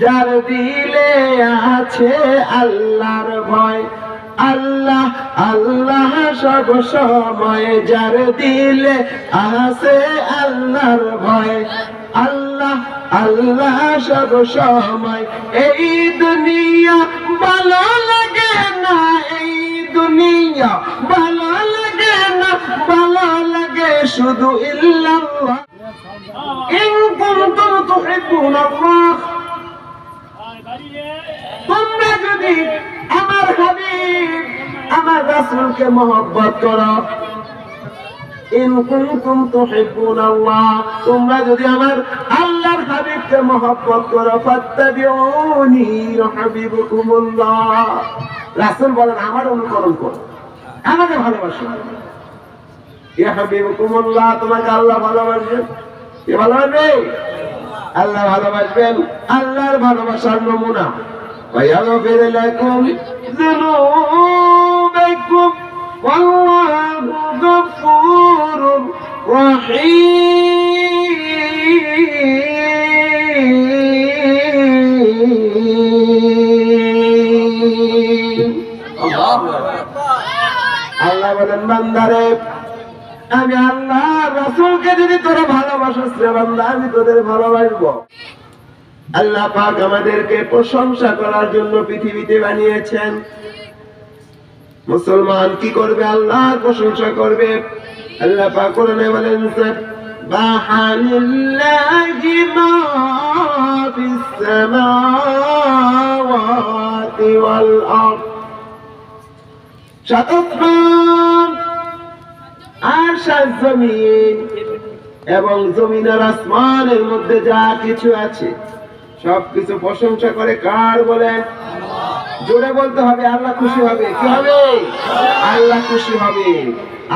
যার দিলে আছে আল্লাহর ভয়, আল্লাহ আল্লাহ সব সময়। যার দিলে আছে আল্লাহর ভয়, আল্লাহ আল্লাহ সব সময়। এই দুনিয়া ভালো লাগে না, এই দুনিয়া ভালো লাগে না, ভালো লাগে শুধু ইল্লাল্লাহ। ইন কুনতুম তুহিব্বুনাল্লাহ, তোমরা যদি আমার হাবিব আমার রাসূলকে মহব্বত করো, ইন কুনতুম তুহিব্বুনাল্লাহ, তোমরা যদি আমার আল্লাহর হাবিবকে মহব্বত করো, ফাত্তাবিউনি ইউহিব্বুকুমুল্লাহ। রাসূল বলেন আমার অনুকরণ করো, আমাকে ভালোবাসো। ইউহিব্বুকুমুল্লাহ, তোমাকে আল্লাহ ভালোবাসবেন। কে ভালোবাসবে? আল্লাহ ভালোবাসবেন। আল্লাহর ভালোবাসার নমুনা ويغفر لكم ذنوبكم والله غفور رحيم। আল্লাহ বলেন বান্দারে, আমি আল্লাহ রাসূলকে যদি তোরা ভালোবাসিস রে বান্দা, আমি তোদের ভালোবাসবো। আল্লাহ পাক আমাদেরকে প্রশংসা করার জন্য পৃথিবীতে বানিয়েছেন। মুসলমান কি করবে? আল্লাহর প্রশংসা করবে। আল্লাহ পাক কোরআনে বলেন সাবহানাল্লাহি মা ফিস সামাওয়াতি ওয়াল আরদ, সাতক্ষণ আর সাত জমিন এবং জমিন আর আসমানের মধ্যে যা কিছু আছে সবকিছু প্রশংসা করে কার? বলেন জোরে বলতে হবে। আল্লাহ খুশি হবে। কি হবে? আল্লাহ খুশি হবে।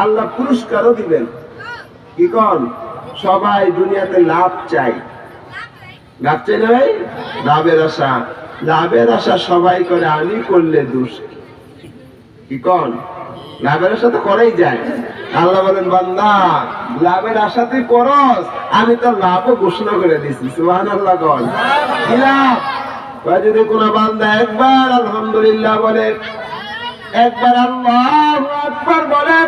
আল্লাহ পুরস্কারও দিবেন। কি কোন? সবাই দুনিয়াতে লাভ চাই, লাভ চাই না ভাই? লাভের আশা, লাভের আশা সবাই করে, আমি করলে দোষ কি কোন? লাভের আশা তো করাই যায়। আল্লাহ বলেন বান্দা লাভের আশা তুই করস, আমি তো লাভও ঘোষণা করে দিছি। সুবহানাল্লাহ। কোন কি লাভ? যদি কোন বান্দা একবার আলহামদুলিল্লাহ বলে, একবার আল্লাহু আকবার বলে,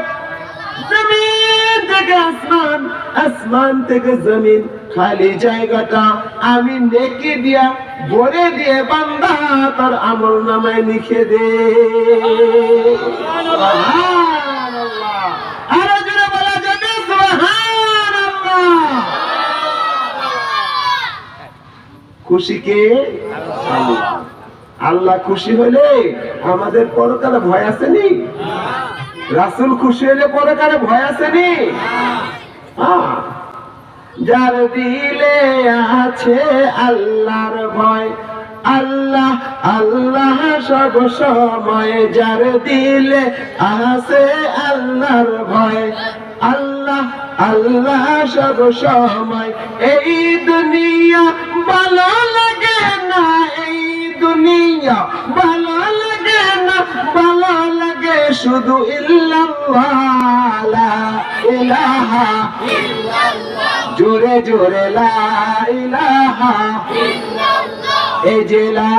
জমিন থেকে আসমান, আসমান থেকে জমিন, খালি জায়গাটা আমি নেকি দিয়া ভরে দিয়ে বান্দা তার আমল নামায় লিখে দে। সুবহানাল্লাহ। আরে জোরে বলা যাবে সুবহানাল্লাহ। খুশি কে? আল্লাহ। আল্লাহ খুশি হলে আমাদের পরকালে ভয় আছে নি? রাসূল খুশি হলে পরকালে ভয় আছে নি? যার দিলে আছে আল্লাহর ভয়, আল্লাহ আল্লাহ সব সময়। যার দিলে আছে আল্লাহর ভয়, আল্লাহ আল্লাহ সব সময়। এই দুনিয়া ভালো লাগে না, এই দুনিয়া ভালো লাগে না, ভালো লাগে শুধু ইল্লাল্লাহ, লা ইলাহা ইল্লাল্লাহ। জোরে জোরে লা ইলাহা ইল্লাল্লাহ, এই যে লা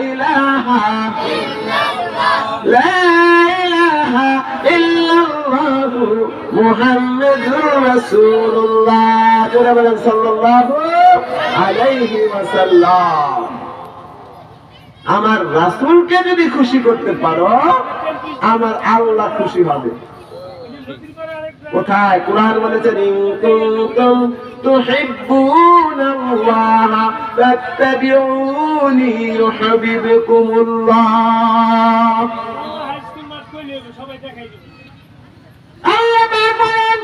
ইলাহা ইল্লাল্লাহ, লা ইলাহা ইল্লাল্লাহ মুহাম্মাদুর রাসূলুল্লাহ। জোরে বলেন সাল্লাল্লাহু আলাইহি ওয়াসাল্লাম। আমার রাসূলকে যদি খুশি করতে পারো, আমার আল্লাহ খুশি হবে। কোথায়? কোরআন বলেছেন ইন কুনতুম তুহিব্বুনাল্লাহ ফাত্তাবিউনি ইউহিব্বুকুমুল্লাহ। আল্লাহ বলেন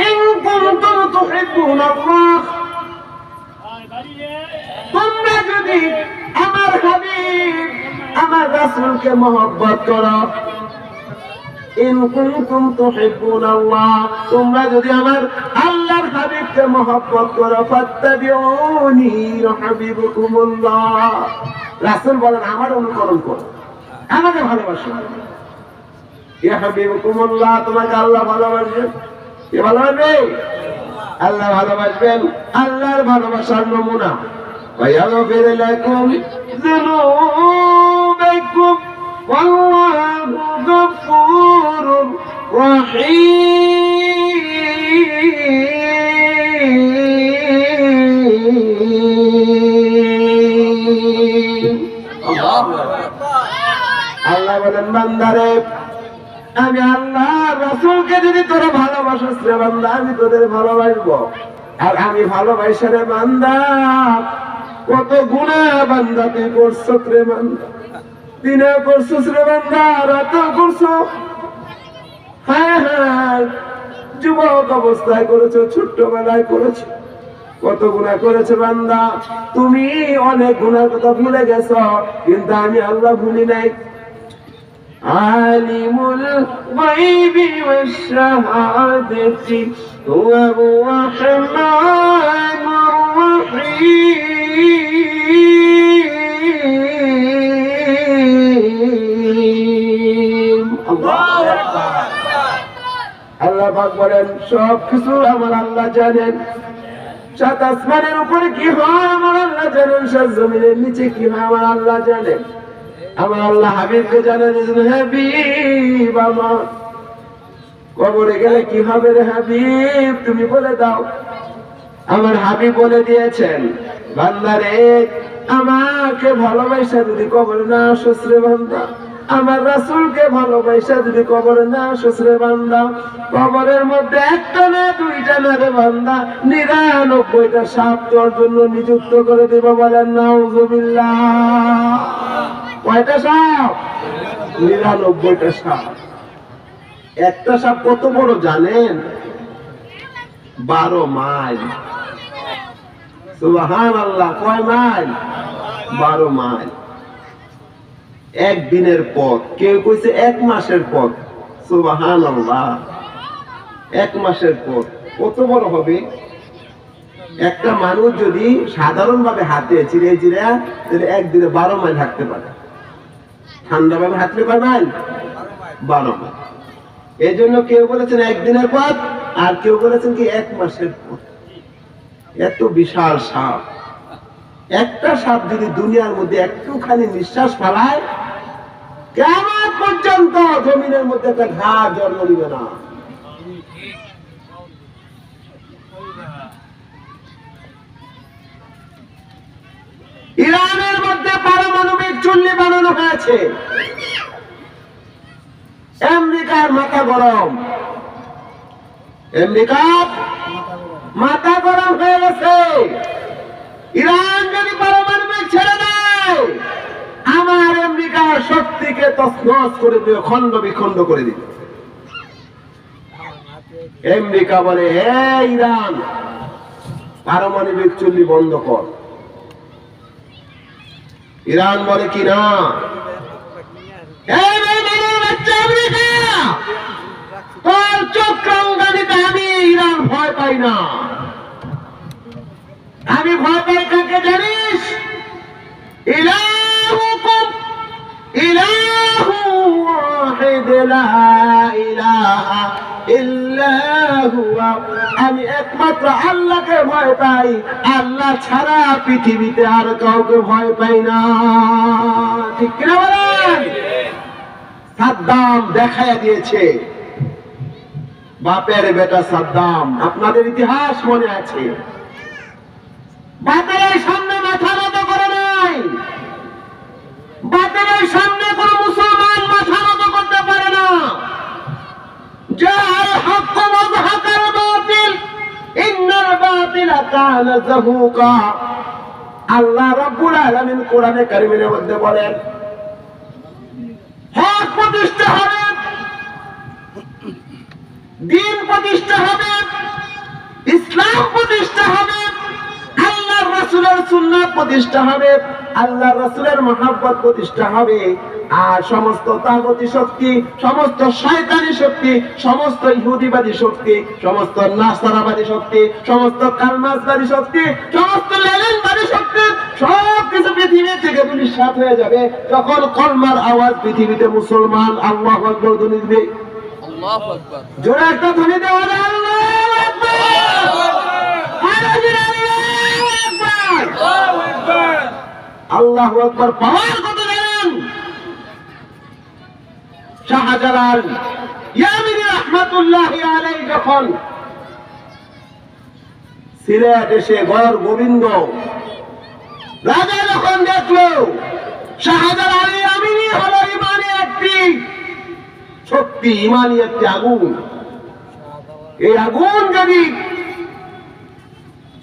ইন কুনতুম তুহিব্বুনাল্লাহ, তোমরা যদি আমার হাবিব আমার রাসূলকে মহব্বত করো, ইন কুনতুম তুহিব্বুনাল্লাহ, তোমরা যদি আমার আল্লাহর হাবিবকে মহব্বত করো, ফাত্তাবিউনি ইউহিব্বুকুমুল্লাহ। রাসূল বলেন আমার অনুকরণ করো, আমাকে ভালোবাসো। ইউহিব্বুকুমুল্লাহ, তোমাকে আল্লাহ ভালোবাসবেন। কে ভালোবাসবে? আল্লাহ ভালোবাসবেন। আল্লাহর ভালোবাসার নমুনা ويغفر لكم ذنوبكم والله غفور رحيم আল্লাহ বলেন বান্দারে আমি আল্লাহ রাসূলকে যদি তোরা ভালোবাসিস রে বান্দা আমি তোদের ভালোবাসবো আর আমি ভালোবাসি রে বান্দা কত গুনাহ বান্দা তুই করছ রে বান্দা দিনে করছিস রে বান্দা রাতে করছ হ্যাঁ হ্যাঁ যুবক অবস্থায় করেছো ছোট্টবেলায় করেছো কত গুনাহ করেছে বান্দা তুমি অনেক গুনার কথা ভুলে গেছো কিন্তু আমি আল্লাহ ভুলি নাই আলিমুল গায়বি ওয়াশ শাহাদাতি হুয়া আর-রাহমানুর রহিম আল্লাহু আকবার আল্লাহ পাক বলেন সবকিছু আমার আল্লাহ জানেন সাত আসমানের উপরে কি হয় আমার আল্লাহ জানেন সাত জমিনের নিচে কি হয় আমার আল্লাহ জানেন আমার আল্লাহ হাবিবকে জানেন হাবিব আমার কবরে গেলে কি হবে রে হাবিব তুমি বলে দাও আমার হাবিব বলে দিয়েছেন বান্দারে আমাকে ভালোবাসা যদি কবরে না আসিস রে বান্দা আমার রাসূলকে ভালোবাসা যদি কবরে না আসিস রে বান্দা কবরের মধ্যে একটা না দুইটা না রে বান্দা 99টা সাপ তোর জন্য নিযুক্ত করে দেব বলেন নাউযুবিল্লাহ কয়টা সাপ 99টা সাপ একটা সাপ কত বড় জানেন 12 মাইল সুবহানাল্লাহ কয় মাইল 12 মাইল একদিনের পথ কেউ কইছে 1 মাসের পথ সুবহানাল্লাহ 1 মাসের পথ কত বড় হবে একটা মানুষ যদি সাধারণভাবে হাঁটে চিড়ে চিড়ে তাহলে একদিনে 12 মাইল হাঁটতে পারে ঠান্ডা ভাবে হাঁটতে পারে মাইল 12 মাইল এই জন্য কেউ বলেছেন একদিনের পথ আর কেউ বলেছেন কি 1 মাসের পথ এত বিশাল সাপ একটা সাপ যদি দুনিয়ার মধ্যে একটুখানি নিঃশ্বাস ফেলায় কিয়ামত পর্যন্ত জমিনের মধ্যে একটা ঘাস জন্ম নিবে না ইরানের মধ্যে পারমাণবিক চুল্লি বানানো হয়েছে আমেরিকার মাথা গরম আমেরিকার মাথা গরম হয়ে গেছে ইরান যদি পারমাণবিক ছেড়ে দেয় আমার আমেরিকার শক্তিকে তছনছ করে দিবে খণ্ড বিখণ্ড করে দিবে আমেরিকা বলে হে ইরান পারমাণবিক চুল্লি বন্ধ কর ইরান বলে কি না তোর চক্রাঙ্গানিতে আমি ইরান ভয় পাই না আমি ভয় পাই কাকে জানিস ইলাহুকুম ইলাহু ওয়াহিদ লা ইলাহা ইল্লা হুয়া আমি একমাত্র আল্লাহকে ভয় পাই আল্লাহ ছাড়া পৃথিবীতে আর কাউকে ভয় পাই না ঠিক কি না বলেন সাদ্দাম দেখায়া দিয়েছে বাপের বেটা সাদ্দাম আপনাদের ইতিহাস মনে আছে বাতিলের সামনে মাথা নত করে নাই বাতিলের সামনে কোন মুসলমান মাথা নত করতে পারে না জাল হক ওয়া যাহাকাল বাতিল ইন্নাল বাতিলা কানা যাহুকা আল্লাহ রাব্বুল আলামিন কোরআনে কারীমের মধ্যে বলেন হক প্রতিষ্ঠা হবে দ্বীন প্রতিষ্ঠা হবে ইসলাম প্রতিষ্ঠা হবে আল্লাহর রাসূলের সুন্নাত প্রতিষ্ঠা হবে আল্লাহর রাসূলের মহব্বত প্রতিষ্ঠা হবে আর সমস্ত তাগুতি শক্তি সমস্ত শয়তানি শক্তি সমস্ত ইহুদিবাদী শক্তি সমস্ত নাসারাবাদী শক্তি সমস্ত কালমাসবাদী শক্তি সমস্ত লেনিনবাদী শক্তি সবকিছু পৃথিবী থেকে নিঃশ্বাস হয়ে যাবে যখন কলমার আওয়াজ পৃথিবীতে মুসলমান আল্লাহু আকবার ধ্বনি দিবে আল্লাহু আকবার জোরে একটা ধ্বনি দেওয়া আল্লাহু আকবার আল্লাহু আকবার আল্লাহু আকবার পাওয়ার কত জানেন? শাহজালাল ইয়ামিনী রাহমাতুল্লাহি আলাইহি যখন সিলেট এসে গড় গোবিন্দ রাজা যখন দেখলো শাহজালাল ইয়ামিনী হলো ইমানি একটি শক্তি, ইমানি একটি আগুন, এই আগুন যদি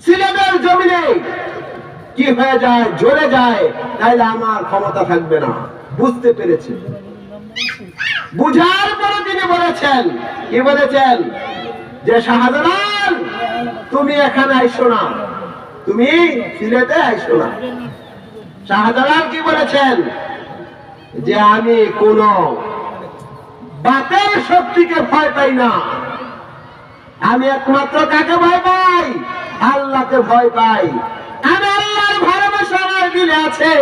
সিলেটের জমিনে কি হয়ে যায়, জ্বলে যায়, তাহলে আমার ক্ষমতা থাকবে না। বুঝতে পেরেছে, বুঝার পরে তিনি বলেছেন, কি বলেছেন, যে শাহজালাল তুমি এখানে আইসো না, তুমি সিলেটে আইসো না। শাহজালাল কি বলেছেন, যে আমি কোন বাতের শক্তিকে ভয় পাই না, আমি একমাত্র কাকে ভয় পাই, আল্লাহকে ভয় পাই। আমি আল্লাহর ভালোবাসা আমার দিলে আছে,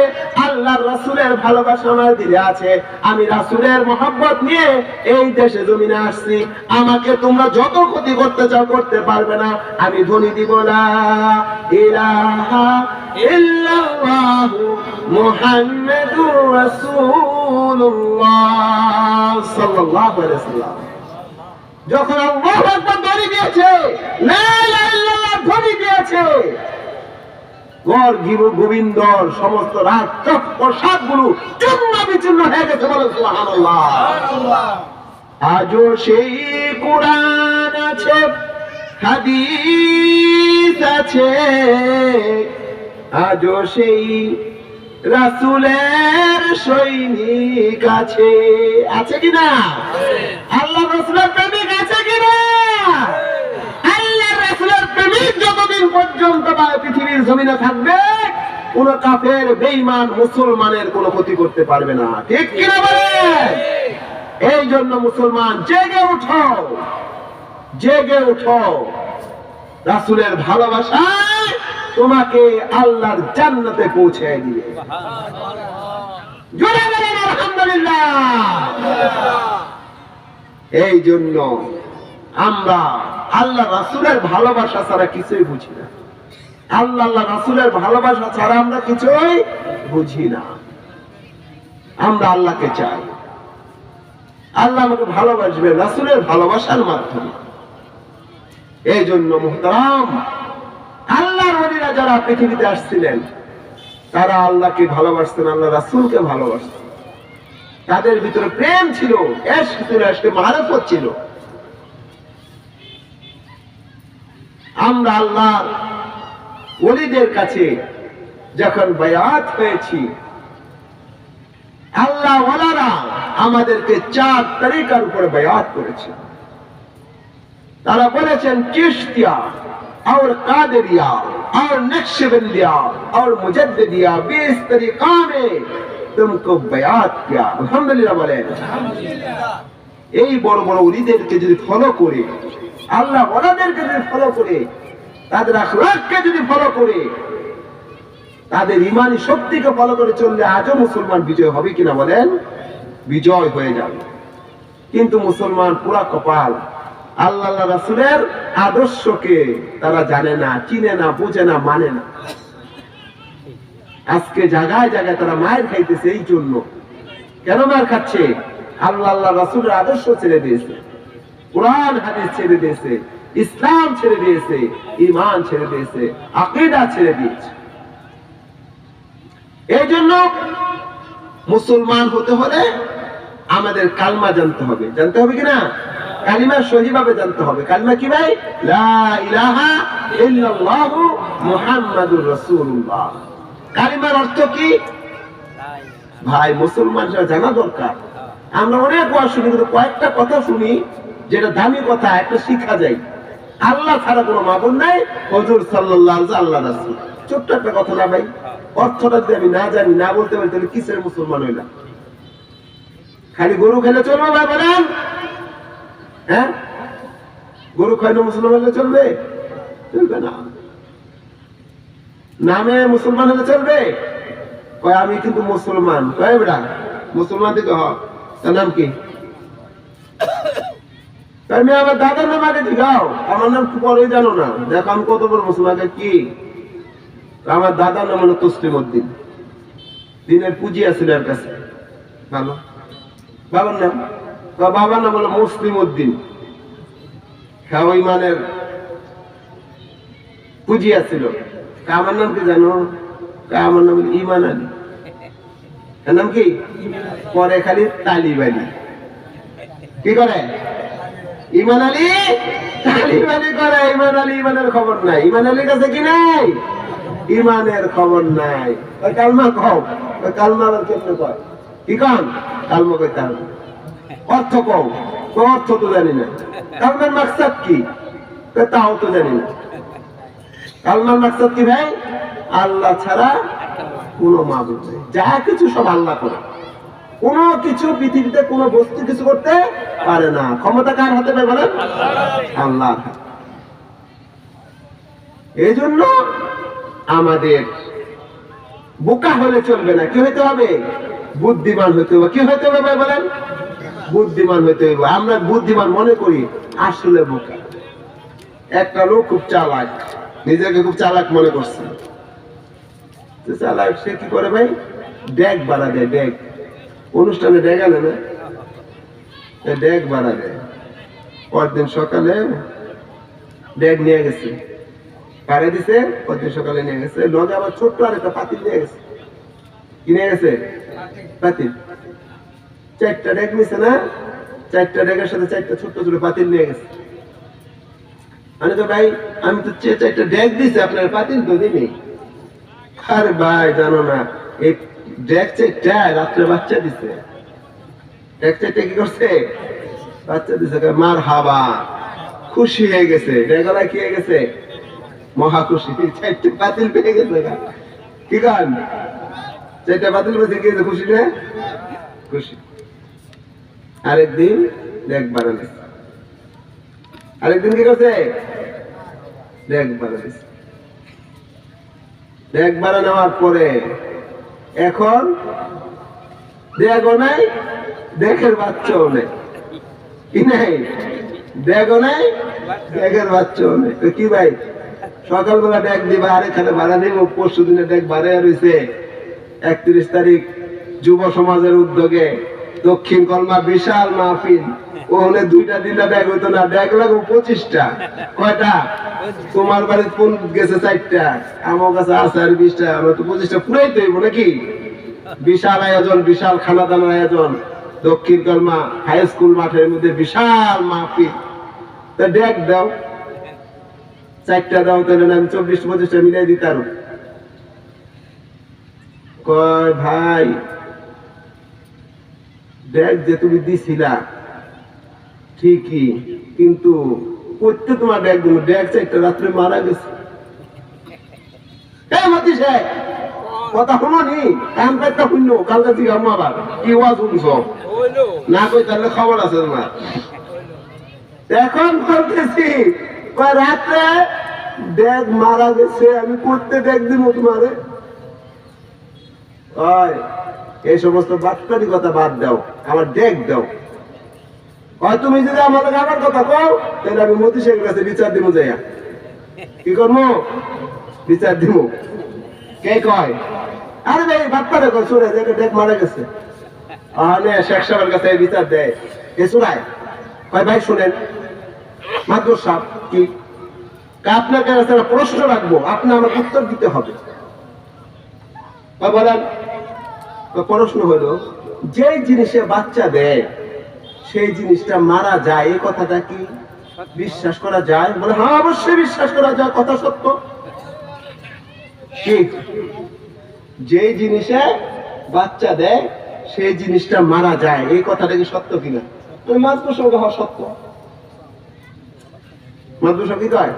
আল্লাহর রাসূলের ভালোবাসা আমার দিলে আছে। আমি রাসূলের মহব্বত নিয়ে এই দেশে জমিনে আসছি। আমাকে তোমরা যত ক্ষতি করতে চাও করতে পারবে না। আমি ধ্বনি দিব লা ইলাহা ইল্লাল্লাহু মুহাম্মাদুর রাসূলুল্লাহ সাল্লাল্লাহু আলাইহি ওয়াসাল্লাম। যখন আল্লাহু আকবার ধ্বনি দিয়েছে, লা ইলাহা ইল্লাল্লাহ ধ্বনি দিয়েছে, গড় গোবিন্দর সমস্ত রাত প্রসাদ গুলো চূর্ণ বিচূর্ণ হয়ে গেছে। বলে সুবহানাল্লাহ। আজও সেই কোরআন আছে, হাদিস আছে, আজও সেই রাসূলের সৈনিক আছে, আছে কিনা? আল্লাহ রাসূলের প্রেমিক আছে কিনা? আল্লাহ রাসূলের প্রেমিক যতদিন পর্যন্ত পৃথিবীর জমিনে থাকবে, কোন কাফের বেঈমান মুসলমানের কোনো ক্ষতি করতে পারবে না। ঠিক কিনা বলেন? এই জন্য মুসলমান জেগে উঠো, জেগে উঠো। রাসূলের ভালোবাসায় তোমাকে আল্লাহর জান্নাতে পৌঁছে দিবে। জোরে বলেন আলহামদুলিল্লাহ। এই জন্য আমরা আল্লাহ রাসূলের ভালোবাসা ছাড়া কিছুই বুঝি না। আল্লাহ রাসূলের ভালোবাসা ছাড়া আমরা কিছুই বুঝি না। আমরা আল্লাহকে চাই, আল্লাহ আমাকে ভালোবাসবে রাসূলের ভালোবাসার মাধ্যমে। এই জন্য মুহতারাম, আল্লাহর ওলিরা যারা পৃথিবীতে আসছিলেন, তারা আল্লাহকে ভালোবাসতেন, আল্লাহ রাসূলকে ভালোবাসতেন। তাদের ভিতরে প্রেম ছিল, ইশক ছিল, ইশকে মারিফত ছিল। আমরা আল্লাহর ওলিদের কাছে যখন বায়াত হয়েছি, আল্লাহ ওয়ালারা আমাদেরকে 4 তরিকার উপরে বায়াত করেছে। তারা বলেছেন চিশতিয়া और कादरिया और नक्शबंदिया और मुजद्दिदिया 20 तरीका में तुमको बयात किया। अल्हम्दुलिल्लाह বলেন। এই বড় বড় ওলিদেরকে যদি ফলো করে, আল্লাহ ওয়ালাদেরকে যদি ফলো করে, তাদের আখলাককে যদি ফলো করে, তাদের ঈমানি শক্তিকে ফলো করে চললে আজও মুসলমান বিজয় হবে কিনা বলেন? বিজয় হয়ে যাবে। কিন্তু মুসলমান পুরা কপাল, আল্লাহ রাসূলের আদর্শকে তারা জানে না, চিনে না, বুঝে না, মানে না। আজকে জায়গায় জায়গায় তারা মায়ের খাইতেছে। এই জন্য কেন মার খাচ্ছে? আল্লাহ রাসূলের আদর্শ ছেড়ে দিয়েছে, কোরআন হাদিস ছেড়ে দিয়েছে, ইসলাম ছেড়ে দিয়েছে, ঈমান ছেড়ে দিয়েছে, আকীদা ছেড়ে দিয়েছে। এই জন্য মুসলমান হতে হলে আমাদের কালমা জানতে হবে। জানতে হবে কিনা? কালিমা সহিভাবে জানতে হবে। কালিমা কি ভাই? লা ইলাহা ইল্লাল্লাহু মুহাম্মাদুর রাসূলুল্লাহ। কালিমার অর্থ কি ভাই? মুসলমান জানা দরকার। আমরা অনেক ওয়াজ শুনি, কিন্তু কয়েকটা কথা শুনি যেটা দামি কথা, একটা শিক্ষা যায়। আল্লাহ ছাড়া কোনো মাবুদ নাই, হুজুর সাল্লাল্লাহু আলাইহি ওয়াসাল্লাম আল্লাহ রাসূল। ছোট্ট একটা কথা না ভাই? অর্থটা যদি আমি না জানি, না বলতে পারি, তাহলে কিসের মুসলমান হইলাম? খালি গরু খেলে চলবে ভাই বলেন? হ্যাঁ, গরু খাইলে মুসলমান হলে চলবে? চলবে না। নামে মুসলমান হলে চলবে? কয় আমি কিন্তু মুসলমান। কয় বেটা মুসলমান থেকে হ, তার নাম কি? আমি আমার দাদার নাম আগে দিঘাও, আমার নাম পরে জানো না। দেখো আমি কত বড় মুসলমান। কি আমার দাদার নাম হলো তসলিম উদ্দিন, দিনের পুঁজি আছিল এর কাছে ভালো। বাবার নাম হলো মুসলিম উদ্দিন, হ্যাঁ ইমানের পুঁজি আছিল। আমার নাম কি জানো? আমার নাম ইমান আলী। এর নাম কি? পরে খালি তালিব আলী। কি করে? ইমান আলী তালিব আলী করে। ইমান আলী, ইমানের খবর নাই। ইমান আলীর কাছে কি নাই? ইমানের খবর নাই। ওই কালমা কও, ওই কালমা আবার কেমনে কয়? কি কন? কালমা কইতে হবে, অর্থ কও। অর্থ তো জানি না। কালমার মাকসাদ কি তাও তো জানি না। কালমার মাকসাদ কি ভাই? আল্লাহ ছাড়া কোন মাবুদ নেই, যা কিছু সব আল্লাহ করে। কোন কিছু পৃথিবীতে কোন বস্তু কিছু করতে পারে না। ক্ষমতা কার হাতে পায় বলেন? আল্লাহ। এই জন্য আমাদের বোকা হলে চলবে না। কি হইতে হবে? বুদ্ধিমান হইতে হবে। কি হইতে হবে ভাই বলেন? বুদ্ধিমান হইতে হবে। আমরা বুদ্ধিমান মনে করি, আসলে বোকা। একটা লোক খুব চালাক, নিজেকে খুব চালাক মনে করছে। চালাক সে কি করে ভাই? ডেক বাড়া দেয়। ডেক অনুষ্ঠানে ডেক আনে না, ডেক বাড়া দেয়। পরদিন সকালে ডেক নিয়ে গেছে, কারে দিছে? পরদিন সকালে নিয়ে গেছে। লগে আবার ছোট্ট আর একটা পাতিল নিয়ে গেছে। কি নিয়ে গেছে? পাতিল। 4টা ডেক নিছে না? 4টা ডেকের সাথে 4টা ছোট্ট ছোট পাতিল নিয়ে গেছে। আমি তো ভাই, আমি তো 4টা ডেক দিছি, আপনার পাতিল তো দিই। আরে ভাই জানো না, এই ডেক 4টা রাত্রে বাচ্চা দিছে। ডেক 4টা কি করছে? বাচ্চা দিছে। মার হাবা, খুশি হয়ে গেছে। ডেকলা কি হয়ে গেছে? মহা খুশি। 4টা পাতিল পেয়ে গেছে। কি গান? 4টা পাতিল পেয়ে গেছে, খুশি না? খুশি। আরেকদিন ডেক বাড়ালে, আরেকদিন কি করছে? ডেক বাড়ালে। ডেক বাড়া নেওয়ার পরে এখন ডেকও নাই, ডেকের বাচ্চাও নেই। কি নাই? ডেকও নাই, ডেকের বাচ্চাও নেই। তো কি ভাই, সকালবেলা ডেক দিবা, আর এখানে ভাড়া দিব। পরশু দিনে ডেক ভাড়া রয়েছে। 31 তারিখ যুব সমাজের উদ্যোগে দক্ষিণ কলমা বিশাল মাহফিল। ওখানে 2টা দিনটা ডেক হইতো না, ডেক লাগবে 25টা। কয়টা? তোমার বাড়িতে কোন গেছে 4টা, আমার কাছে আছে আর 20টা। আমরা তো 25টা পুরাই তো হইব নাকি? বিশাল আয়োজন, বিশাল খানাদানার আয়োজন। দক্ষিণ কলমা হাই স্কুল মাঠের মধ্যে বিশাল মাহফিল। তা ডেক দাও, 4টা দাও, তাহলে আমি 24-25টা মিলাই দিতাম। কয় ভাই, ডেক যে তুমি দিছিলা ঠিকই, কিন্তু করতে তোমার ডেক দেবো। ডেক 4টা রাত্রে মারা গেছে। কথা শুনো নি? কানটা শুনো, কালকে দিকে আবার কি ওয়াজ শুনছ না? কই তাহলে খবর আছে তোমার? এখন বলতেছি রাত্রে ডেক মারা গেছে, আমি করতে ডেক দিব তোমারে? এই সমস্ত বাচ্চারি কথা বাদ দাও, আমার ডেক দাও। তুমি যদি আমাদের আমার কথা কও, তাহলে আমি মতি শেখের কাছে বিচার দিব। যাইয়া কি করবো? বিচার দিব। কে কয়? আরে ভাই বাপ্পা দেখো চুরে ডেক মারা গেছে, শেখ সাহেবের কাছে বিচার দেয়। এ চুরায় কয় ভাই শুনেন, মাদুর সাহেব কি আপনার কাছে প্রশ্ন রাখবো, আপনি আমাকে উত্তর দিতে হবে। বলেন। প্রশ্ন হলো, যে জিনিসে বাচ্চা দেয় সেই জিনিসটা মারা যায়, এই কথাটা কি বিশ্বাস করা যায়? বলে হ্যাঁ অবশ্যই বিশ্বাস করা যায়, কথা সত্য। ঠিক, যে জিনিসে বাচ্চা দেয় সেই জিনিসটা মারা যায়, এই কথাটা কি সত্য কিনা? তুমি মাদুর সঙ্গে হওয়া সত্য। মাদুর সঙ্গে কয়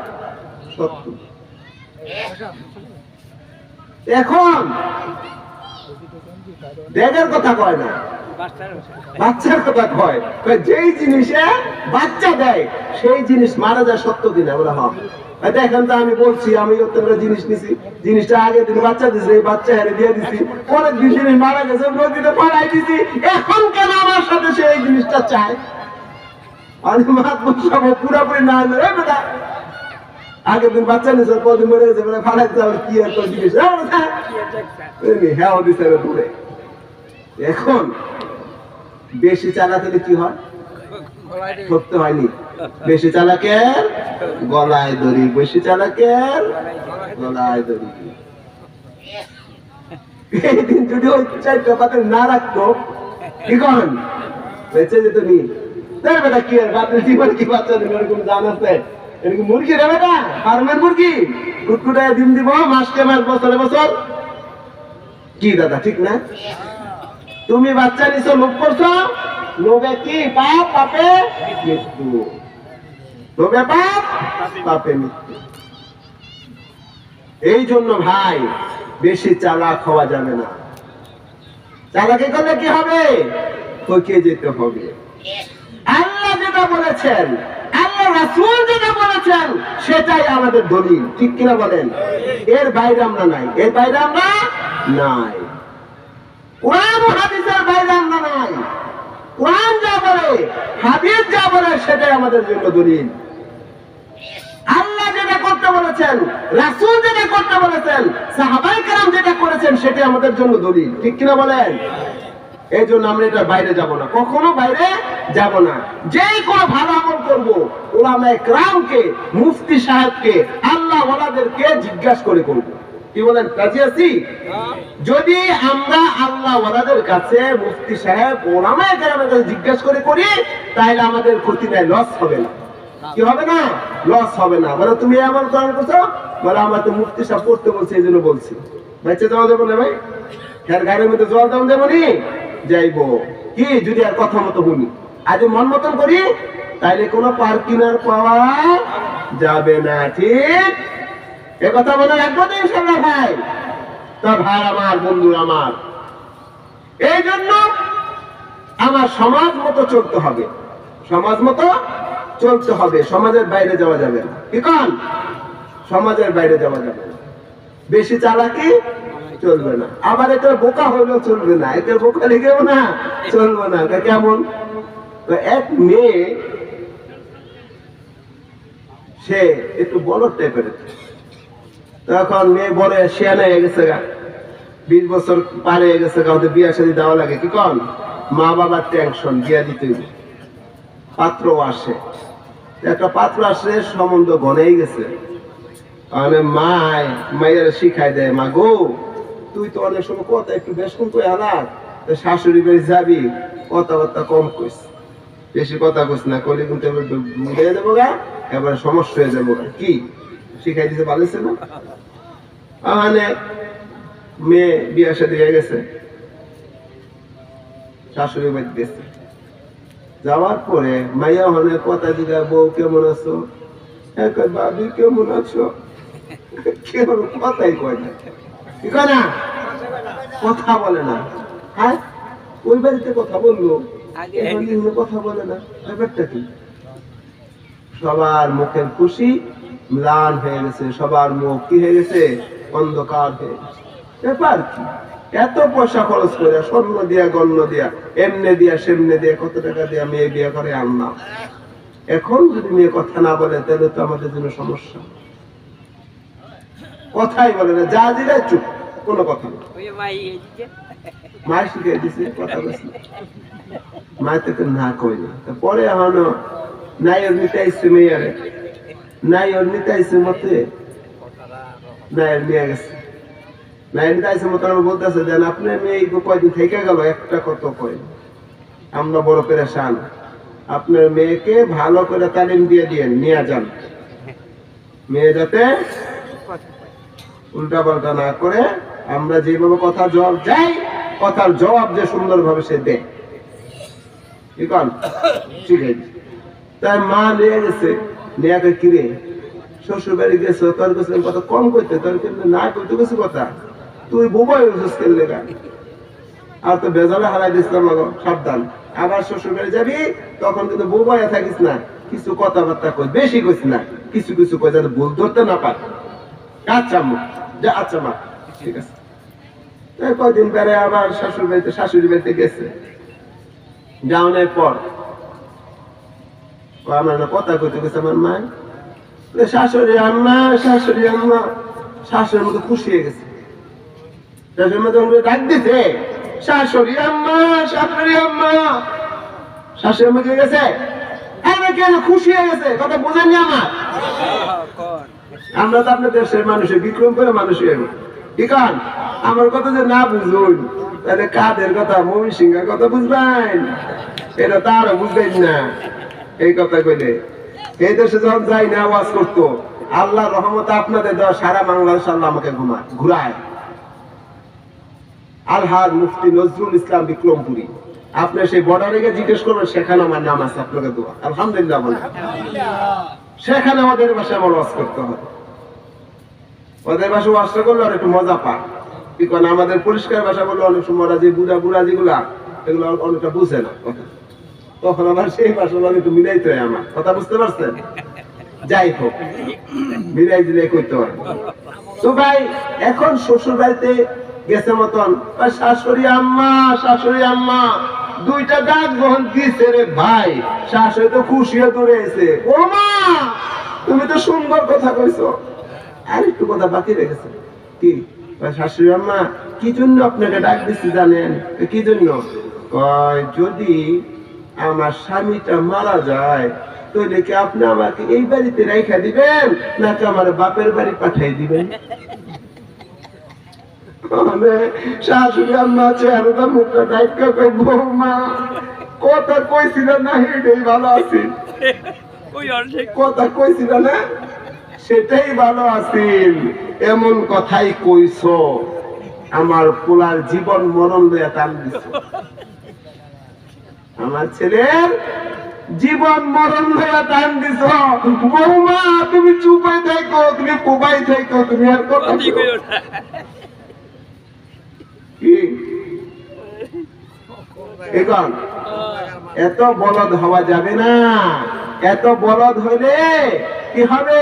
সত্য। এখন ডেকের কথা কয় না, বাচ্চার কথা কয়। যেই জিনিসে বাচ্চা দেয় সেই জিনিস মারা যায়, সত্য কিনা? বলে হ্যাঁ। দেখেন তো আমি বলছি, আমি একটা জিনিস নিছি, জিনিসটা আগে দিন বাচ্চা দিছে, বাচ্চা হেরে দিয়ে দিছি, পরের দিন জিনিস মারা গেছে, নদীতে পালাই দিছি। এখন কেন আমার সাথে সে এই জিনিসটা চায়? আমি পুরাপুরি না বেটা আগের দিন বাচ্চা নিয়েছে কদিন মরে গেছে বলে ফালাইতে যাবে কি আর তোর জিনিস হ্যাঁ দিছে দূরে। এখন বেশি চালাতে কি হয়? সত্য হয়নি। বেশি চালাকের গলায় দড়ি, বেশি চালাকের গলায় দড়ি। এই দিন যদি ওই 4টা পাতে না রাখতো কি করেন? বেঁচে যেত নি। তার বেটা কি আর বাপের জীবন কি বাচ্চা দিন এরকম জান আছে? এরকম মুরগি রে বেটা, ফার্মের মুরগি কুটকুটায় ডিম দিব মাসকে মাস বছরে বছর। কি দাদা ঠিক না? তুমি বাচ্চা নিছো, লোভ করছো, লোভে কি পাপ, পাপে মৃত্যু। লোভে পাপ, পাপে মৃত্যু। এই জন্য ভাই বেশি চালাক হওয়া যাবে না। চালাকি করলে কি হবে? ঠকে যেতে হবে। আল্লাহ যেটা বলেছেন, আল্লাহ রাসূল যেটা বলেছেন সেটাই আমাদের দলিল, ঠিক কিনা বলেন? এর বাইরে আমরা নাই, এর বাইরে আমরা নাই। কোরআন ও হাদিসের বাইরে আমরা নাই। কোরআন যা বলে, হাদিস যা বলে সেটাই আমাদের জন্য দলিল। আল্লাহ যেটা করতে বলেছেন, রাসূল যেটা করতে বলেছেন, সাহাবায়ে কেরাম যেটা করেছেন সেটাই আমাদের জন্য দলিল, ঠিক কিনা বলেন? এই জন্য আমরা এটা বাইরে যাব না, কখনো বাইরে যাব না। যেই কোনো ভালো আমল করব, উলামায়ে কেরামকে, মুফতি সাহেবকে, আল্লাহ ওয়ালাদেরকে জিজ্ঞাসা করে করব। কি বলেন? রাজি আছি? যদি আমরা আল্লাহ ওয়ালাদের কাছে, মুফতি সাহেব, উলামায়ে কেরামের কাছে জিজ্ঞাসা করে করি, তাহলে আমাদের ক্ষতি নাই, লস হবে না। কি হবে না? লস হবে না। বলে তুমি এমন কারণ করছো, বলে আমার তো মুফতি সাহেব পড়তে বলছে এই জন্য বলছি। বেঁচে যাওয়া যাবে না ভাই, খের গাড়ির মধ্যে জল দাম যাবো নি যাইবো কি যদি আর কথা মতো শুনি, আজ মন মতন করি, তাইলে কোনো পার্কিনার পাওয়া যাবে না। ঠিক এ কথা মনে রাখবো তো ইনশাআল্লাহ ভাই। তা ভাই আমার, বন্ধু আমার, এই জন্য আমার সমাজ মতো চলতে হবে, সমাজ মতো চলতে হবে। সমাজের বাইরে যাওয়া যাবে না। কি কন? সমাজের বাইরে যাওয়া যাবে না। বেশি চালাকি চলবে না। আবার এটা বোকা হইলেও চলবে না, এটা বোকা লেগেও না চলবে না। কেমন? তো এক মেয়ে, সে একটু বড় টাইপের, তখন মেয়ে বড় শিয়ানা হয়ে গেছে গা, 20 বছর পার হয়ে গেছে গা, ওদের বিয়া শাদী দেওয়া লাগে। কি কন? মা বাবার টেনশন, বিয়া দিতে হইবে। পাত্র আসে, একটা পাত্র আসে, সম্বন্ধ গনেই গেছে। মায়ের শিখাই দেয়, মা গো তুই তো অনেক সময় কথা একটু বেশ কম কই আলাদ, শাশুড়ি বাড়ি যাবি, কথাবার্তা কম কইস, বেশি কথা কইস না, কইলে কিন্তু বুঝে দেবো গা, এবার সমস্যা হয়ে যাবো গা। কি শিখাই দিতে পারছে না? মানে মেয়ে বিয়া শাদী হয়ে গেছে, শাশুড়ি বাড়ি গেছে। যাওয়ার পরে মাইয়া হনে কথা জিগা, বউ কেমন আছো? ভাবি কেমন আছো? কেমন কথাই কয় না, কি কয় না, কথা বলে না। হ্যাঁ, ওই বাড়িতে কথা বললো, কথা বলে না, ব্যাপারটা কি? সবার মুখের খুশি ম্লান হয়ে গেছে, সবার মুখ কি হয়ে গেছে? অন্ধকার হয়ে গেছে। ব্যাপার কি? এত পয়সা খরচ করে, স্বর্ণ দিয়া, গণ্য দিয়া, এমনে দিয়া, সেমনে দিয়া, কত টাকা দিয়া মেয়ে বিয়ে করে আনলাম। এখন যদি মেয়ে কথা না বলে, তাহলে তো আমাদের জন্য সমস্যা। কথাই বলে না, যা দিলে চুপ, কোনো কথা না। মায় শিখে দিছে কথা বলছে, মায় তো না কই না। পরে এখন নাই ওর নিতে আইসে মেয়ারে, নাই ওর নিতে আইসে মতে, নাই ওর নিয়ে গেছে, নাই নিতে আইসে মতো আমার বলতেছে, দেন আপনার মেয়ে কয়দিন থেকে গেল, একটা কত কয়, আমরা বড় পেরেশান, আপনার মেয়েকে ভালো করে তালিম দিয়ে দিয়ে নিয়ে যান, মেয়ে যাতে উল্টা পাল্টা না করে, আমরা যেভাবে কথা জবাব যাই, কথার জবাব যে সুন্দরভাবে সে দেয়। ঠিক আছে? তাই মা নিয়ে গেছে, নিয়ে কিরে শ্বশুর বাড়ি গেছো, তোর কাছে কথা কম করতে, তোর কিন্তু না করতে গেছে কথা, তুই বোবাই হয়েছিস খেললে গা, আর তো বেজালে হারাই দিছিলাম, সাবধান। আবার শ্বশুর বাড়ি যাবি, তখন কিন্তু বোবাইয়া থাকিস না, কিছু কথাবার্তা কই, বেশি কইস না, কিছু কিছু কই, যাতে ভুল ধরতে না পারে। আচ্ছা যা, আচ্ছা মা, ঠিক আছে। কয়দিন পরে আবার শাশুড়ি বাড়িতে গেছে, যাওয়ার পর আমার কথা কইতে গেছে, আমার মা শাশুড়ি আম্মা, শাশুড়ি আম্মা। শাশুড়ির মতো খুশি হয়ে গেছে। শাশুড়ির মতো ডাক দিছে, শাশুড়ি আম্মা, শাশুড়ি আম্মা। শাশুড়ি আম্মা কি গেছে? খুশি হয়ে গেছে। কথা বোঝেননি আমার? আমরা তো আপনার দেশের মানুষের বিক্রম করে মানুষ কি কান আমার কথা যে না বুঝুন, তাহলে কাদের কথা, মমি সিংহের কথা বুঝবেন? এটা তো আরো বুঝবেন না। এই কথা কইলে এই দেশে যখন যাই না আওয়াজ করতো, আল্লাহ রহমত আপনাদের দেওয়া সারা বাংলাদেশ আল্লাহ আমাকে ঘুরায়। আলহাজ মুফতি নজরুল ইসলাম বিক্রমপুরী, আপনি সেই বর্ডারে গিয়ে জিজ্ঞেস করবেন, সেখানে আমার নাম আছে আপনাকে দোয়া। আলহামদুলিল্লাহ বলে সেখানে ওদের ভাষায় আমার ওয়াজ করতে হবে। ওদের ভাষা ওয়াজটা করলে আর একটু মজা পায়। কি কারণ আমাদের পরিষ্কার ভাষা বললে অনেক সময় ওরা যে বুড়া যেগুলা, এগুলো অনেকটা বুঝে না কথা। তখন আবার সেই ভাষা একটু মিলাইতে হয় আমার কথা, বুঝতে পারছেন? যাই হোক, মিলাই দিলে করতে হয়। তো ভাই এখন শ্বশুর বাড়িতে গেছে মতন, শাশুড়ি আম্মা, শাশুড়ি আম্মা দুইটা ডাক যখন দিছে রে ভাই, শাশুড়ি তো খুশি হয়ে দৌড়ে এসে, ও মা তুমি তো সুন্দর কথা কইছো। আর একটু কথা বাকি রেখেছে। কি শাশুড়ি আম্মা, কি জন্য আপনাকে ডাক দিচ্ছি জানেন? কি জন্য? যদি আমার স্বামীটা মারা যায়, তাহলে কি আপনি আমাকে এই বাড়িতে রেখে দিবেন নাকি আমার বাপের বাড়ি পাঠিয়ে দিবেন? শাশুড়ি আম্মা চেহারাটা মুখটা ডাইকা কই, বৌমা কথা কইছিল না এটাই ভালো আছি, কথা কইছিল না সেটাই ভালো আছেন, এমন কথাই কইছো। আমার পোলার জীবন মরণ লইয়া টান দিছো, আমার ছেলের জীবন মরণ লইয়া টান দিছো। বৌমা তুমি চুপাই থাকো, তুমি কোবাই থাকো, তুমি আর কথা এখন এত বলদ হওয়া যাবে না। এত বলদ হইলে কি হবে?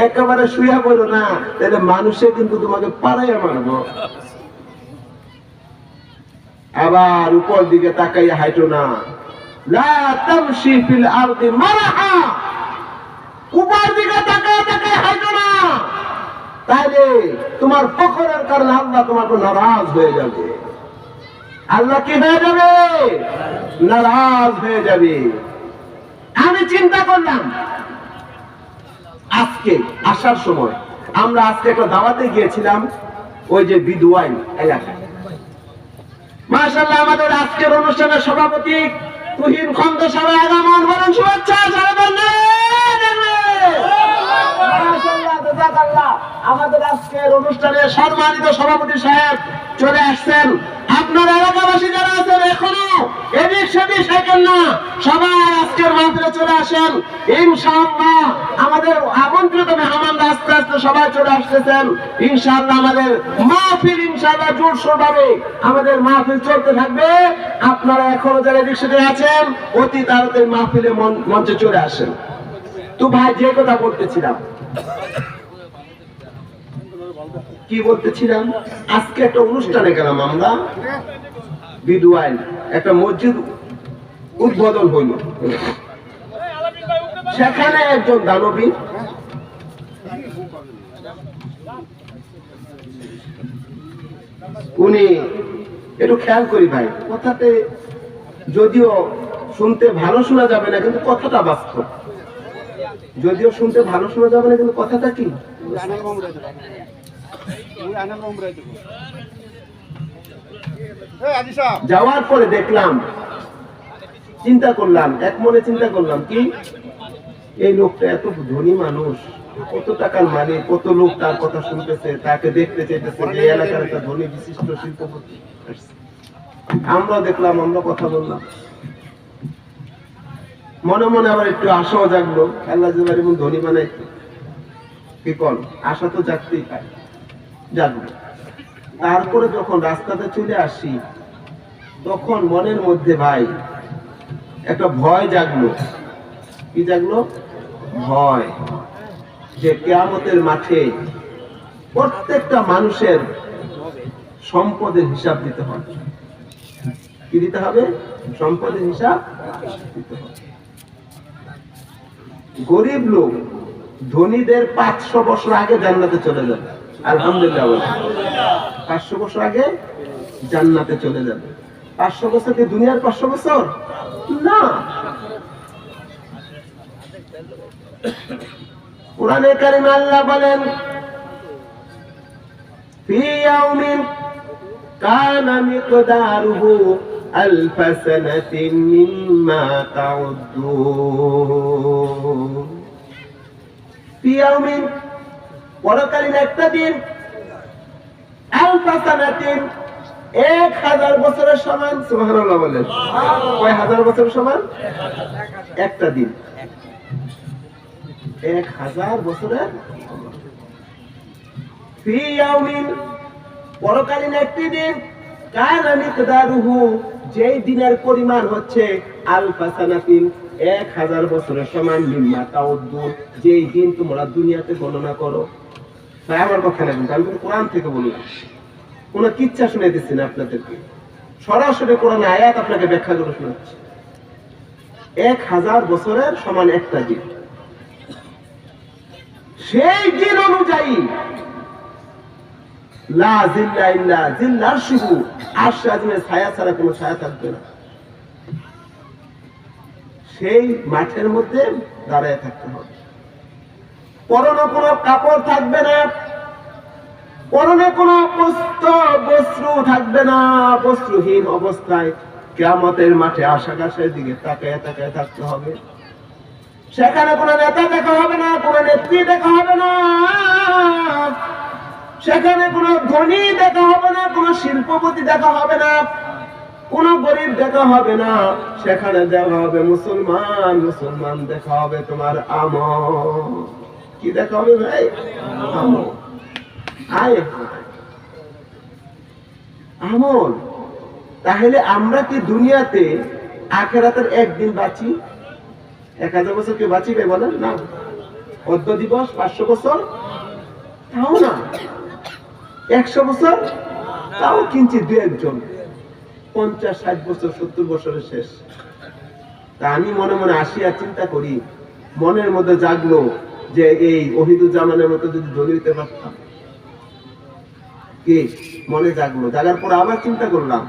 একেবারে শুয়া বলো না, তাহলে মানুষে কিন্তু তোমাকে পাড়াইয়া মারবো। আবার উপর দিকে তাকাইয়া হাইটো না, লা তামশি ফিল আরদি মারহা। উপর দিকে তাকাইয়া তাকাইয়া হাইটো না, তাইলে তোমার ফখরের কারণে আল্লাহ তোমাকে নারাজ হয়ে যাবে। আল্লাহ কি হয়ে যাবে? নারাজ হয়ে যাবে। আমি চিন্তা করলাম আজকে আসার সময়, আমরা আজকে একটা দাওয়াতে গিয়েছিলাম ওই যে বিদুয়াইন এলাকায়। মাশাআল্লাহ আমাদের আজকের অনুষ্ঠানের সভাপতি তুহিন খন্দ সাহেব আগমন করেন, শুভেচ্ছা জানাবেন। মাশাআল্লাহ জাযাকাল্লাহ। আমাদের আজকের অনুষ্ঠানের সম্মানিত সভাপতি সাহেব চলে আসছেন। আপনার এলাকাবাসী যারা আছেন এখনো এদিক সেদিক থাকেন না, সবাই আজকের মাহফিলে চলে আসেন ইনশাআল্লাহ। আমাদের আমন্ত্রিত মেহমানরা আস্তে আস্তে সবাই চলে আসতেছেন ইনশাআল্লাহ। আমাদের মাহফিল ইনশাআল্লাহ জোরসোরভাবে আমাদের মাহফিল চলতে থাকবে। আপনারা এখনো যারা এদিক সেদিক আছেন অতি তাড়াতাড়ি মাহফিলে মঞ্চে চলে আসেন। তো ভাই যে কথা বলতেছিলাম, কি বলতেছিলাম, আজকে একটা অনুষ্ঠানে গেলাম আমরা বিদুয়াইন, একটা মসজিদ উদ্বোধন হইল। সেখানে একজন দানবী উনি, একটু খেয়াল করি ভাই কথাতে, যদিও শুনতে ভালো শোনা যাবে না কিন্তু কথাটা বাস্তব। যদিও শুনতে ভালো শোনা যাবে না কিন্তু কথাটা কি যাওয়ার পরে দেখলাম, চিন্তা করলাম, এক মনে চিন্তা করলাম কি এই লোকটা এত ধনী মানুষ, কত টাকার মালিক, কত লোক তার কথা শুনতেছে, তাকে দেখতে চাইতেছে, যে এলাকার একটা ধনী বিশিষ্ট শিল্পপতি। আমরা দেখলাম, আমরা কথা বললাম, মনে মনে আবার একটু আশাও জাগলো, আল্লাহ যে এমন ধনী বানাই কি কর, আশা তো জাগতেই পারে, জাগলো। তারপরে যখন রাস্তাতে চলে আসি তখন মনের মধ্যে ভাই একটা ভয় জাগলো। কি জাগলো? ভয়, যে কিয়ামতের মাঠে প্রত্যেকটা মানুষের সম্পদের হিসাব দিতে হবে। কি দিতে হবে? সম্পদের হিসাব দিতে হবে। গরিব লোক ধনীদের 500 বছর আগে জান্নাতে চলে যাবে। আলহামদুলিল্লাহ বলে 500 বছর আগে জান্নাতে চলে যাবে। 500 বছর কি দুনিয়ার 500 বছর না। কুরআনে কারিমে আল্লাহ বলেন ফি ইয়াউমিন কানা মিকদারুহু আলফ সানাতিন মিম্মা তাউদ্দুন। ফি ইয়াউমিন পরকালীন একটা দিন, আলফ সানাতিন 1000 বছরের সমান। সুবহানাল্লাহ বলেন। কয় হাজার বছরের সমান? একটা দিন 1000 বছরের। ফি ইয়াউমিন পরকালীন একটি দিন, কানা মিকদারুহু যেই দিনের পরিমাণ হচ্ছে আলফা সানাতিন 1000 বছরের সমান, মিম্মা তাউদ্দুন যেই দিন তোমরা দুনিয়াতে গণনা করো। তাই আমার কথা না, কিন্তু আমি কোরআন থেকে বললাম, কোন কিচ্ছা শুনে দিচ্ছি না আপনাদেরকে, সরাসরি কোরআন আয়াত আপনাকে ব্যাখ্যা করে শোনাচ্ছি। 1000 বছরের সমান একটা দিন। সেই দিন অনুযায়ী লা জিল্লা ইল্লা জিল্লার শুরু, আরশ আজিমের ছায়া ছাড়া কোনো ছায়া থাকবে না। সেই মাঠের মধ্যে দাঁড়ায় থাকতে হবে। পরনে কোনো কাপড় থাকবে না, পরনে কোনো বস্ত্র থাকবে না। বস্ত্রহীন অবস্থায় কিয়ামতের মাঠে আকাশের দিকে তাকায় তাকায় থাকতে হবে। সেখানে কোনো নেতা দেখা হবে না, কোনো নেত্রী দেখা হবে না, সেখানে কোনো ধনী দেখা হবে না, কোনো শিল্পপতি দেখা হবে না, কোনো গরিব দেখা হবে না। সেখানে দেখা হবে মুসলমান, মুসলমান দেখা হবে তোমার আমল। কি দেখা হবে ভাই? আমল। আমল। তাহলে আমরা কি দুনিয়াতে আখিরাতের একদিন বাঁচি? 1000 বছর কি বাঁচিবে বলেন? না। অর্ধ দিবস 500 বছর তাও না, 100 বছর তাও কিঞ্চিত দু একজন, 50-60 বছর 70 বছরের শেষ। তা আমি মনে মনে আসিয়া চিন্তা করি, মনের মধ্যে জাগলো যে এই ওহিদুজ্জামানের মতো যদি ধনী হইতে পারতাম। কি মনে জাগলো, জাগার পর আবার চিন্তা করলাম,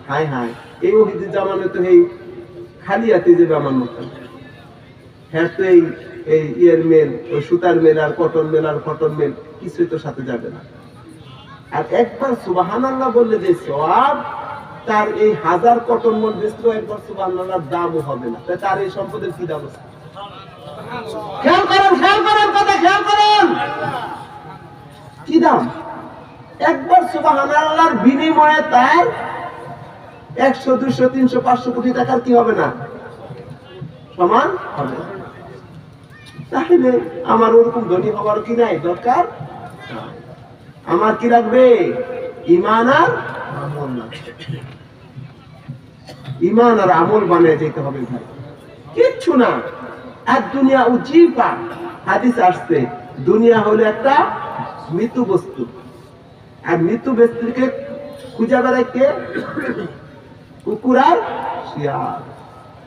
হায় হায়, এই ওহিদুজ্জামানে তো এই খালি হাতে যাবে আমার মতো। হ্যাঁ, তো এই ইয়ের মেল, ওই সুতার মেল আর কটন মেল আর কটন মেল কিছুই তো সাথে যাবে না। আর একবার সুবহানাল্লাহ বললে যে সওয়াব, তার এই 1000 কটন মন বেচলেও একবার সুবহানাল্লাহর দামও হবে না। তার এই সম্পদের কি দাম আছে? খেয়াল করেন, খেয়াল করেন, কথা খেয়াল করেন, কি দাম? একবার সুবহানাল্লাহর বিনিময়ে তার 100, 200, 300, 500 কোটি টাকার কি হবে না? সমান হবে। তাহলে আমার ওরকম ধনী হবার কি নাই দরকার? আমার কি রাখবে? ঈমান আর আমল লাগবে। ঈমান আর আমল বানিয়ে যেতে হবে ভাই, কিচ্ছু না। আর দুনিয়া উজিফা, হাদিস আসছে, দুনিয়া হলো একটা মৃত্যু বস্তু। আর মৃত্যু বস্তুকে খুঁজে বেড়ায় কে? কুকুর আর শিয়াল।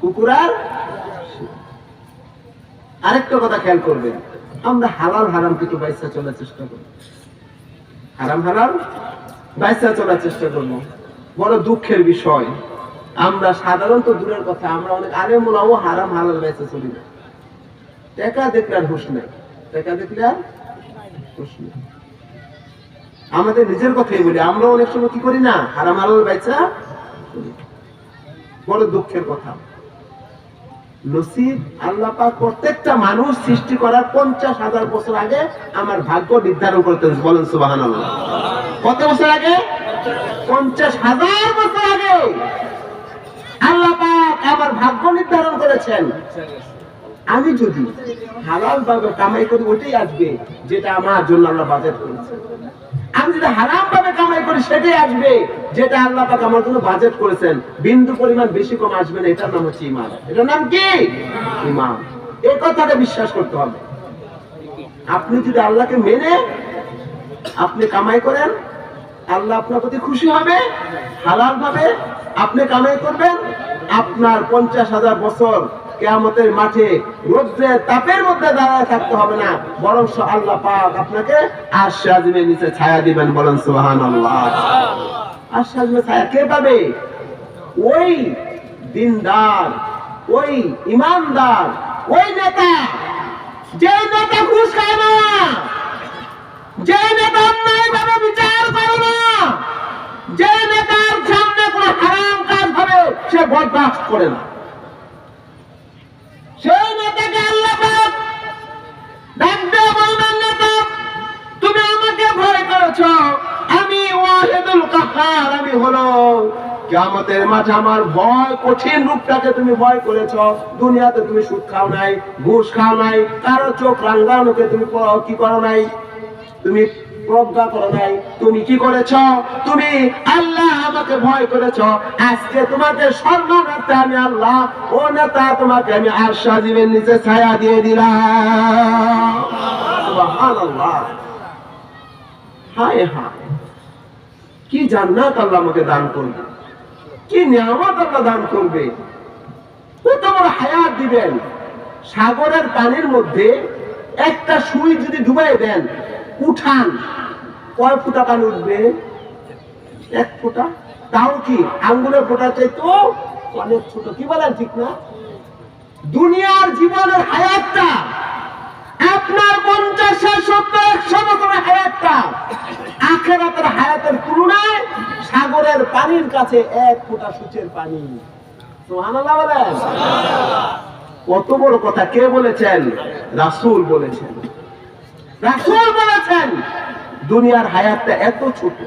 কুকুর আর আরেকটা কথা খেয়াল করবেন, আমরা হালাল হারাম কিছু বাইসা চলার চেষ্টা করি, হারাম হারাম বাইসা চলার চেষ্টা করবো। বড় দুঃখের বিষয়, আমরা সাধারণত দূরের কথা, আমরা অনেক আলেম ওলামাও হারাম হালাল বাইসা চলি না। টাকা দেখলে আর হুঁশ নেই, টাকা দেখলে আর হুঁশ নেই। আমাদের নিজের কথাই বলি, আমরা অনেক সময় কি করি না, হারাম হালাল বাইসা চলি। বড় দুঃখের কথা। নসিব আল্লাহ পাক প্রত্যেকটা মানুষ সৃষ্টি করার 50,000 বছর আগে আমার ভাগ্য নির্ধারণ করতেন। বলেন সুবহানাল্লাহ। কত বছর আগে? 50,000 বছর আগে আল্লাহ পাক আমার ভাগ্য নির্ধারণ করেছেন। আমি যদি হালাল ভাবে কামাই করি, ওটাই আসবে যেটা আমার জন্য আল্লাহ বাজেট করেছেন। আমি যদি হারাম ভাবে কামাই করি, সেটাই আসবে যেটা আল্লাহ পাক আমার জন্য বাজেট করেছেন। বিন্দু পরিমাণ বেশি কম আসবে না। এটার নাম হচ্ছে ঈমান। এটার নাম কি? ঈমান। এই কথাটা বিশ্বাস করতে হবে। আপনি যদি আল্লাহকে মেনে আপনি কামাই করেন, আল্লাহ আপনার প্রতি খুশি হবে। হালাল ভাবে আপনি কামাই করবেন, আপনার 50,000 বছর কিয়ামতের মাঠে রৌদ্রে তাপের মধ্যে দাঁড়ায় থাকতে হবে না, বরং আল্লাহ পাক আপনাকে আরশে আজিমের নিচে ছায়া দিবেন। বলেন সুবহানাল্লাহ। আরশে আজিমের ছায়া কে পাবে? ওই দিনদার, ওই ইমানদার, ওই নেতা, যে নেতা ঘুষ খায় না, যে নেতা অন্যায়ভাবে বিচার করে না, যে নেতার সামনে কোনো হারাম কাজ হবে সে বরদাস্ত করে না, সেই নেতাকে আল্লাহ পাক ডাক দিয়ে বলবেন, নেতা তুমি আমাকে ভয় করেছ, আমি ওয়াহিদুল কাহ্হার, আমি হলো কিয়ামতের মাঠে আমার ভয় কঠিন রূপটাকে তুমি ভয় করেছ। দুনিয়াতে তুমি সুদ খাও নাই, ঘুষ খাও নাই, কারো চোখ রাঙ্গানোকে তুমি কি করো নাই, তুমি প্রজ্ঞা করো নাই, তুমি কি করেছ? তুমি আল্লাহ আমাকে ভয় করেছ। আজকে তোমাকে সম্মান রাখতে আমি আল্লাহ, ও নেতা তোমাকে আমি আরশে আজিমের নিচে ছায়া দিয়ে দিলাম। সুবহানাল্লাহ। হায় হায়, কি জান্নাত আল্লাহ আমাকে দান করবে, কি নিয়ামত আল্লাহ দান করবে, কত বড় হায়াত দিবেন। সাগরের পানির মধ্যে একটা সুই যদি ডুবাই দেন, উঠান, কয় ফুটা পানি উঠবে? 1 ফুটা। তাও কি আঙ্গুলের ফোঁটা চাইতো অনেক ছোট। কি বলেন, ঠিক না? দুনিয়ার জীবনের হায়াতটা আপনার 50, 70, 100 বছরের হায়াতটা আখিরাতের হায়াতের তুলনায় সাগরের পানির কাছে 1 ফুটা সূচের পানি। সুবহানাল্লাহ বলেন। কত বড় কথা কে বলেছেন? রাসূল বলেছেন। রাসূল বলেছেন দুনিয়ার হায়াতটা এত ছোট,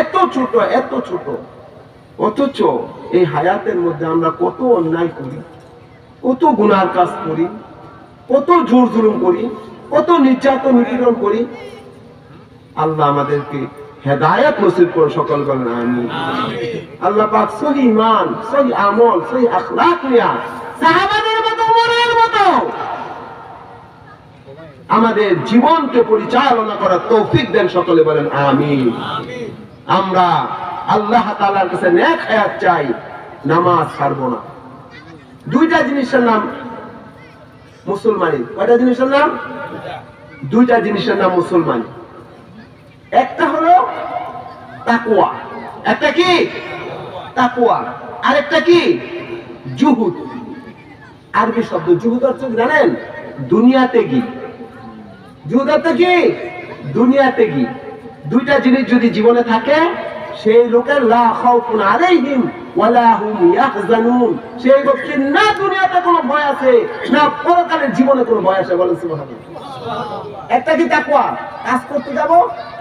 এত ছোট, এত ছোট, অথচ এই হায়াতের মধ্যে আমরা কত অন্যায় করি, কত গুনার কাজ করি, কত জোর জুলুম করি, কত নির্যাতন নিপীড়ন করি। আল্লাহ আমাদেরকে হেদায়েত নসিব করে, সকল বলেন আমিন। আল্লাহ পাক সহি ঈমান, সহি আমল, সহি আখলাক নিয়া সাহাবাদের মতো, ওমরের মতো আমাদের জীবনকে পরিচালনা করার তৌফিক দেন, সকলে বলেন আমিন। আমরা আল্লাহ তাআলার কাছে নেক হায়াত চাই, নামাজ ছাড়বো না। 2টা জিনিসের নাম মুসলমানি। কয়টা জিনিসের নাম? 2টা জিনিসের নাম মুসলমানি। একটা হলো তাকওয়া, একটা কি? তাকওয়া। আরেকটা কি? জুহুদ। আরবি শব্দ জুহুদ অর্থ জানেন? দুনিয়াতে কি। জুহুদ অর্থ কি? দুনিয়াতে কি। 2টা জিনিস যদি জীবনে থাকে, সেই লোকের লা খাউফুন আলাইহিম ওয়ালা হুম ইয়াহজানুন, সেই লোকের না দুনিয়াতে কোনো ভয় আছে, না পরকালের জীবনে কোনো ভয় আছে। বলেন সুবহানাল্লাহ। একটা কি তাকওয়া, কাজ করতে যাব,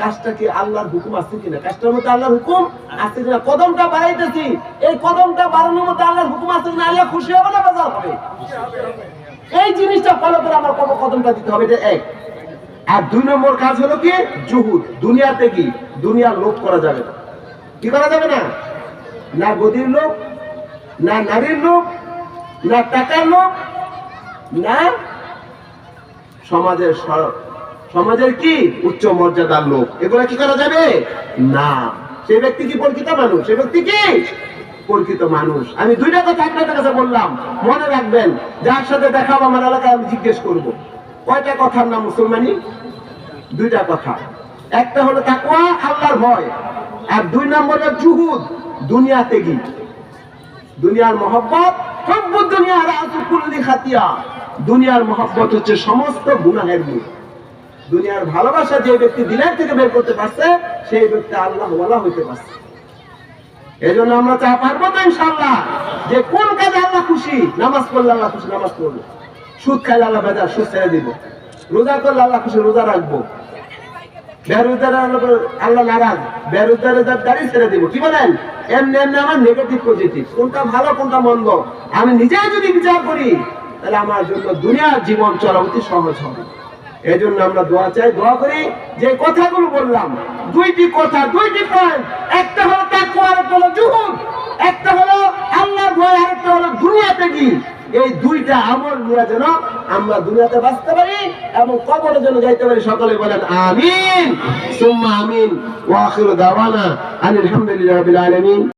কাজটা কি আল্লাহর হুকুম আছে কিনা, কাজটার মধ্যে আল্লাহর হুকুম আছে কিনা, কদমটা বাড়াইতেছি, এই কদমটা বাড়ানোর মধ্যে আল্লাহর হুকুম আছে কিনা, আল্লাহ খুশি হবে না বেজার হবে? এই জিনিসটা ফলো করে আমার কদমটা দিতে হবে, এটা এক। আর 2 নম্বর কাজ হলো কি? জুহুদ। দুনিয়াতে কি, দুনিয়ার লোভ করা যাবে না। কি করা যাবে না? না গদির লোভ, না নারীর লোভ, না টাকার লোভ, না সমাজের কি উচ্চ মর্যাদার লোক, এগুলা কি করা যাবে না। সে ব্যক্তি কি পরিচিত মানুষ? সে ব্যক্তি কি পরিচিত মানুষ? আমি 2টা কথা আপনাদের কাছে বললাম, মনে রাখবেন। যার সাথে দেখাবো আমার এলাকায় আমি জিজ্ঞেস করব, কয়টা কথার নাম মুসলমানি? 2টা কথা। একটা হলো তাকওয়া, আল্লাহর ভয়, আর 2 নম্বর হলো জুহুদ, দুনিয়াতে কি। দুনিয়ার মহব্বত, হুব্বুদ দুনিয়া রাসু কুল্লি খাতিয়া। দুনিয়ার মহব্বত হচ্ছে সমস্ত গুনাহের মূল। দুনিয়ার ভালোবাসা যে ব্যক্তি দিলের থেকে বের করতে পারছে, সেই ব্যক্তি আল্লাহ ওয়ালা হইতে পারছে। এজন্য আমরা পারবো তো ইনশাআল্লাহ, যে কোন কাজে আল্লাহ খুশি। নামাজ পড়লে আল্লাহ খুশি, নামাজ পড়বো। সুদ খাইলে আল্লাহ বেজার, সুদ ছেড়ে দিব। রোজা করলে আল্লাহ খুশি, রোজা রাখবো। বেরোজগার আল্লাহ নারাজ, বেরোজগার দাড়ি ছেড়ে দিব। কি বলেন? এমনি এমনি আমার নেগেটিভ পজিটিভ, কোনটা ভালো কোনটা মন্দ আমি নিজেই যদি বিচার করি, তাহলে আমার জন্য দুনিয়ার জীবন চলা অতি সহজ হবে। এই জন্য আমরা দোয়া চাই, দোয়া করি। যে কথাগুলো বললাম, 2টি কথা, 2টি পয়েন্ট, একটা হলো তাকওয়া, আরেকটা হলো জুহুদ, একটা হলো আল্লাহর ভয়, আরেকটা হলো দুনিয়াতে কি। এই 2টা আমল নিয়ে যেন আমরা দুনিয়াতে বাঁচতে পারি এবং কবরে যেন যাইতে পারি। সকলে বলেন আমিন সুম্মা আমিন। ওয়া আখিরু দাওয়ানা আলহামদুলিল্লাহি রাব্বিল আলামিন।